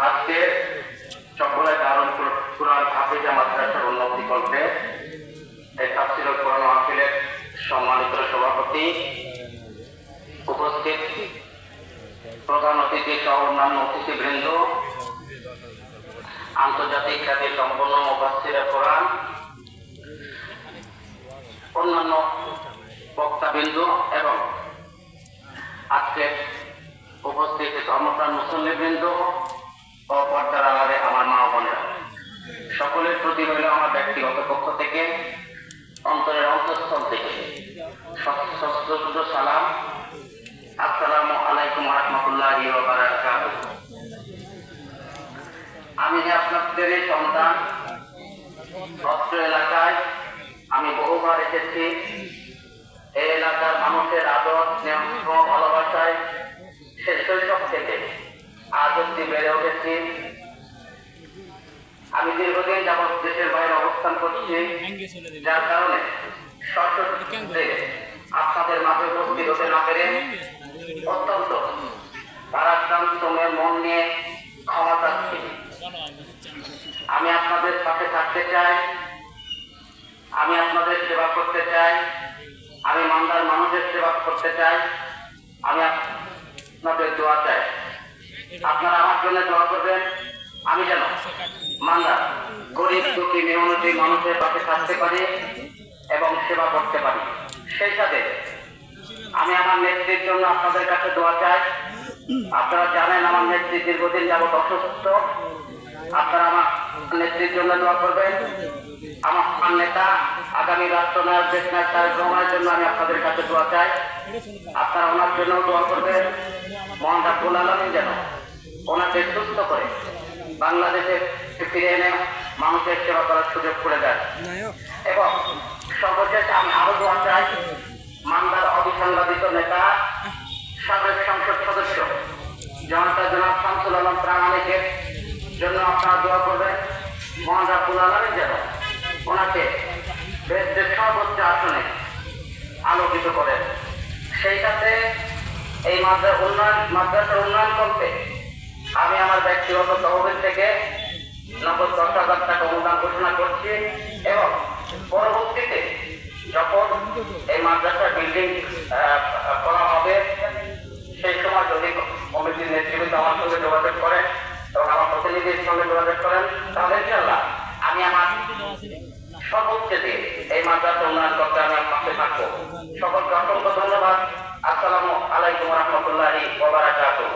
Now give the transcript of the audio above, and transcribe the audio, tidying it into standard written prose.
আজকে সকলে দারুল কুরআন হাফিজা মাদ্রাসার উন্নতি করতে এই তাফসীরুল কুরআন মাহফিলের সম্মানিত সভাপতি, উপস্থিত প্রধান অতিথি সহ অন্যান্য অতিথিবৃন্দ, আন্তর্জাতিক খ্যাতি সম্পন্ন মুফাসসিরে কোরআন, অন্যান্য বক্তাবৃন্দ এবং আজকে উপস্থিত ধর্মপ্রাণ মুসল্লিবৃন্দ ও পর্দার আড়ালে আমার মা ও বোনেরা, সকলের প্রতি রইল আমার ব্যক্তিগত পক্ষ থেকে, অন্তরের অন্তঃস্থল থেকে সশ্রদ্ধ সালাম। আসসালামু আলাইকুম ওয়া রাহমাতুল্লাহি ওয়া বারাকাতুহু। আমি আপনাদের সন্তান, অত্র এলাকায় আমি বহুবার এসেছি। এই এলাকার মানুষের আদর, স্নেহ, ভালোবাসায় সে শৈশব থেকে আজ অব্দি বেড়ে উঠেছি। আমি দীর্ঘদিন যাবৎ দেশের বাইরে অবস্থান করছি, যার কারণে সশস্ত্রে আপনাদের মাঝে উপস্থিত হতে না পেরে অত্যন্ত ভারাক্রান্ত মন নিয়ে ক্ষমা চাচ্ছি। আমি আপনাদের পাশে থাকতে চাই, আমি আপনাদের সেবা করতে চাই, আমি মান্দার মানুষের সেবা করতে চাই, আমি আপনাদের দোয়া চাই। আপনারা আমার জন্য দোয়া করবেন, আমি যেন মান্দার গরিব দুঃখী মেহনতি মানুষের পাশে থাকতে পারি এবং সেবা করতে পারি। সেই সাথে আমি আমার নেত্রীর জন্য আপনাদের কাছে দোয়া চাই। আপনারা জানেন আমার নেত্রী দীর্ঘদিন যাবৎ অসুস্থ। আপনারা আমার নেত্রীর জন্য দোয়া করবেন। আমার নেতা আগামী রাষ্ট্রনায়ক দেশ নায়ক তারেক রহমানের জন্য আমি আপনাদের কাছে দোয়া চাই। আপনারা ওনার জন্য দোয়া করবেন। মহান রাব্বুল আলামিন যেন ওনাকে সুস্থ করে বাংলাদেশে ফিরে এনে মানুষের সেবা করার সুযোগ করে দেয়। এবং সর্বশেষ আমি আরো দোয়া চাই, মান্দার অবিসংবাদিত নেতা, সাবেক সংসদ সদস্য জনতা জনাব শামসুল আলম প্রামাণিকের জন্য আপনারা দোয়া করবেন। মহান রাব্বুল আলামিন যেন ওনাকে দেশের সর্বোচ্চ আসনে আলোকিত করেন। সেই সাথে এই মাদ্রাসার উন্নয়ন করতে আমি আমার ব্যক্তিগত তহবিল থেকে ৯০,০০০ টাকা অনুদান ঘোষণা করছি এবং পরবর্তীতে যখন এই মাদ্রাসার বিল্ডিং করা হবে সেই সময় যদি কমিটির নেতৃবৃন্দ আমার সঙ্গে যোগাযোগ করেন এবং আমার প্রতিনিধির সঙ্গে যোগাযোগ করেন, তাহলে ইনশাআল্লাহ আমি আমার সর্বোচ্চ দিয়ে এই মাদ্রাসা উন্নয়ন করতে আমি পাশে থাকবো। সকলকে অসংখ্য ধন্যবাদ। আসসালামু আলাইকুম ওয়া রাহমাতুল্লাহি ওয়া বারাকাতুহু।